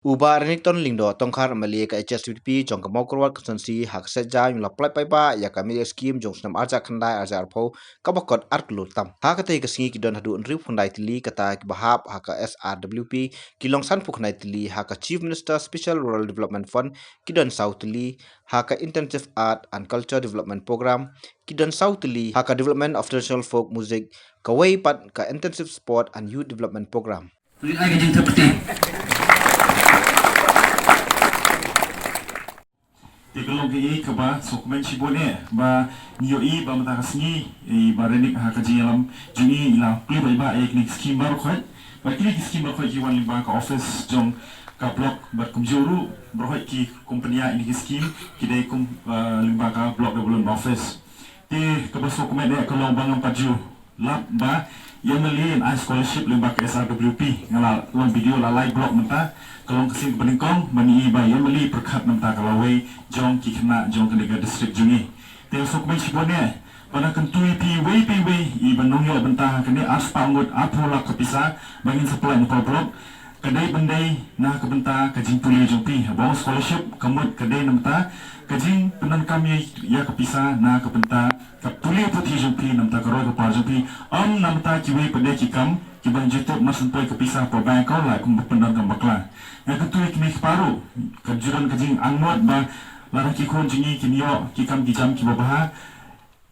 Uba Renington Lingdo Tongkar Malia ka HSVP jong ka Mokrowat Constancy hak seja yung laplai pai ba ya ka media scheme jong snam arja khandai arja arpo ka bakot arklu tam ha ka te ka singi ki don hadu nri phundai tili kata ki bahap ha ka SRWP ki longsan phukhnai tili ha ka Chief Minister Special Rural Development Fund ki don South tili ha ka Intensive Art and Culture Development Program ki don South tili ha ka Development of Traditional Folk Music ka wei pat ka Intensive Sport and Youth Development Program. Tigalog ka ba so kumen sibone ba niyo ba matakas ni ba renik ha ka jilam jungi ila play ba eknik scheme ba ko ba kini scheme ba ko jiwan limba ka office jong ka block ba kumjuru bro ki kompanya ini scheme kidai kum limba ka block development office ti ka ba so kumen ka long bang paju lab ba Yamelin I scholarship limba ka SRWP ngala long video la live blog menta kalong kesing peningkong mani iba Yameli perkat menta kalawai jong kikna jong kendega district jungi tel sok mai sibone pada kentui pi iba nongyo benta kene as pangut apola kapisa bangin supply ni blog kadai bandai na kebenta kajing puli jompi bawa scholarship kamut kadai namta kajing penan kami ya kapisa na kebenta kapuli putih jompi namta karoi kapar jompi namta kiwe pada kikam kibang YouTube masun poi kapisa po bangkau la kum penan kam bakla ya ketui kini paru kajuran kajing angmot ba lara kikon jingi kinyo kikam kijam kibabaha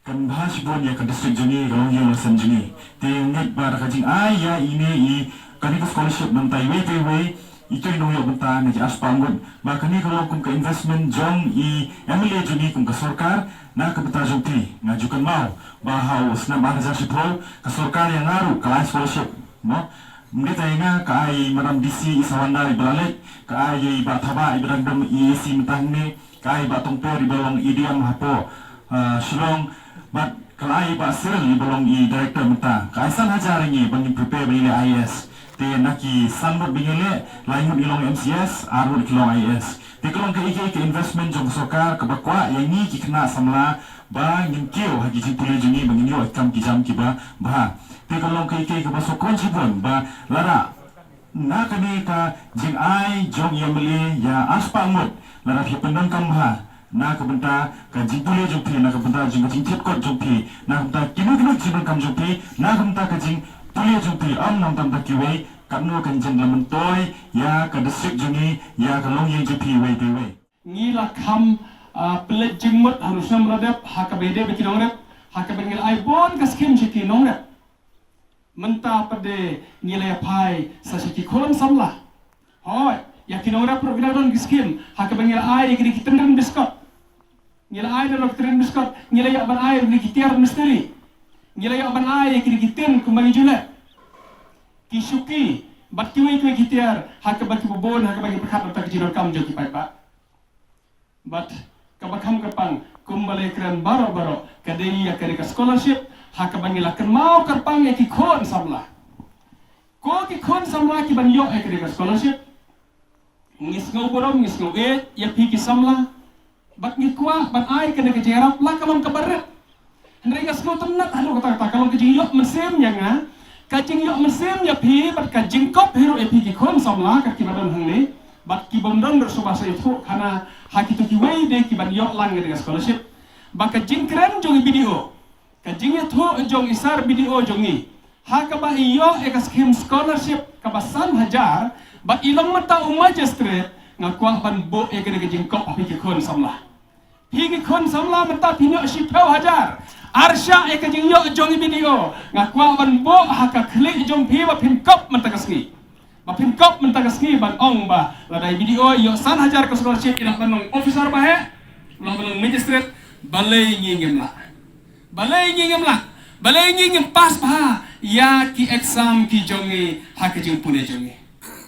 kan bahas bon ya ka district jingi galong yo sen jingi tinget ba kajing ya ini i kani scholarship nang tai wei itu ino yo benta ni aspangun ba kani kalau kum ka investment jong i emile juni kum ka sarkar na ka benta jongti ngajukan mau ba haus na bahasa sipol ka sarkar yang ngaru ka scholarship no mereka ingat ka ai maram DC isawanda ibalalik ka ai ba thaba ibrandam EAC mentang ni ka ai ba tongper ibalong idiam hapo shilong ba kalai ba sel ibalong i director menta ka isan hajar ni bangin prepare bili IS te naki sanbot bingile lain ilong MCS arul kilong IS te kalong ke investment jong sokar ke bakwa yang ni kikna samla ba ngimkio hagi jipuli jungi bangin yo ikam kijam kiba ba te kalong ke basokon sibon ba lara na kani ka jing ai jong yamli ya aspangut lara hipendan kamha na kabenta ka jipuli jumpi na kabenta jing tipkot jumpi na kabenta kinu jibon kam jumpi na kabenta ka jing Puli jumpi nam tam takiwe kanu kanjeng lamentoi ya ka district jungi ya ka long yang jumpi wei ngila kam pelet jingmut harusnya meradap haka bede beki nongrep haka bengil aibon ka skim chiki nongrep menta pade ngila ya pai sa chiki kolon samla hoi ya ki nongrep program don skim haka bengil ai ki kitendem biskot ngila ai don kitendem biskot ngila ya ban ai ni kitiar misteri ngila ya ban ai ki kitin kumbang jule kisuki batkiwe kwe kitiar haka baki bobon haka baki perkat tak jinor kam joki pai pak but kabakam kapang kumbale kran baro kadei ya kare ka scholarship haka bangi lakan mau kapang ya ki khon samla ko ki khon samla ki ban yo e kare ka scholarship ngis ngau borom ngis ngau ya pi ki samla bat ngi kwa ban ai kene ka jerap la kalon ka baret ndai ka sko temnat anu kata kalon ki yo mesim nya nga kajing yok mesim ya pi bat kajing kop hero epi ki khon samla ka ki badon hangni bat ki bomdon bersubasa itu karena hak itu kiwai de ki ban yok lang dengan scholarship ba kajing keren jong video kajing itu jong isar video jongi hak ba iyo e ka scheme scholarship ka basan hajar bat ilong mata magistrate ngakwa ban bo e ka kajing kop pi ki khon samla pi ki khon samla mata pinyo shipau hajar Arsha eka jing yo jongi video ngakwa ban bo haka klik jong pi ba pin kop mentakasngi ba pin kop mentakasngi ban ong ba ladai video yo san hajar ka scholarship ina banong officer ba he ulang banong magistrate balai ngingem la balai ngingem pas pa ya ki exam ki jongi haka jing pune jongi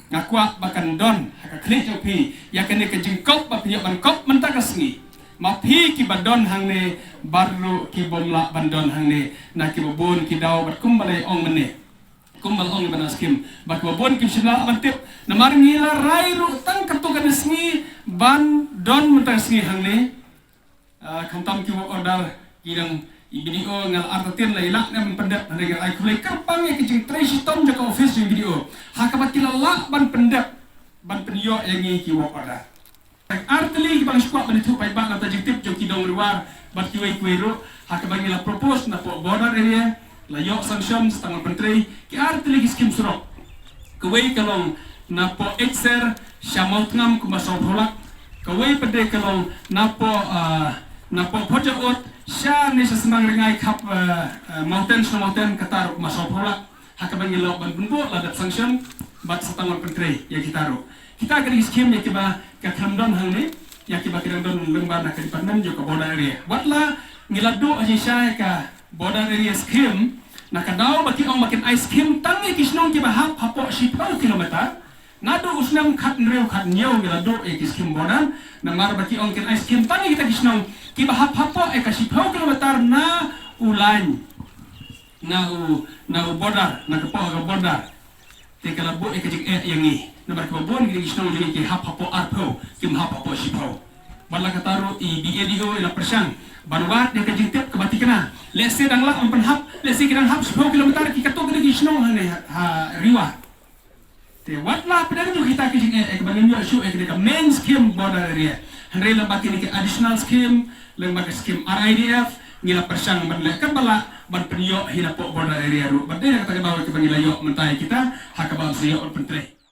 ngakwa bakan don haka klik jong pi ya kene ka jing kop ba pin yo ban kop mentakasngi mapi ki bandon hangne baru ki bomla bandon hangne na ki bobon ki daw bat kumbale ong mene kumbal ong banas kim bat bobon ki sina mantip na marngila rairu tang katukan sngi ban don mentang sngi hangne kamtam ki order kidang video ngal artatin la ilak na pendap ngal ai kulai karpang ki jing trace tom jaka office video hakabat ki la ban pendap ban penyo yang ngi ki wok ada arteli bang squad ban tu pai bang ta jitip jo ki dong luar bat ki wei kwero hak bang la propose na po border area la yo sanction setengah menteri ki arteli ki skim surok kewei kalong na po exer shamot ngam ku masau tholak kewei pede kalong na po pojot sha ni sesenang ringai kap mountain katar masau tholak hak bang lo ban bunbo la dat sanction bat setengah menteri ya kita ro kita akan skim ya kiba ka khamdon hang ni ya kiba kirandon lembar nak department jo ka border area watla ngilado aji sha ka border area skim nak kadau baki ong makin ice cream tangi kisnong kiba hap hapo 10 kilometer nado usnam khat nreu khat nyau ngilado skim border na mar baki ong kin ice cream tangi kita kisnong kiba hap hapo ka 10 kilometer na ulan na border na kapo ka border tekala bo ekajik yang ni nomor kebon gigi kisnong jadi ki hap hapo arpo kim hap hapo sipo bala kataro I BADO ila persang banwat dia kajik tip kebati kena lese danglah ompen hap lese kidang hap 10 km ki kato gigi kisnong hane ha riwa te watla pedang jo kita kajik ekbanin yo show ekdeka main scheme border area hande la baki ni additional scheme lembaga scheme RIDF ngila persang banle kabala ban penyo hina po border area ru badai kata bawa ke bangila yo mentai kita hak bang siyo pentre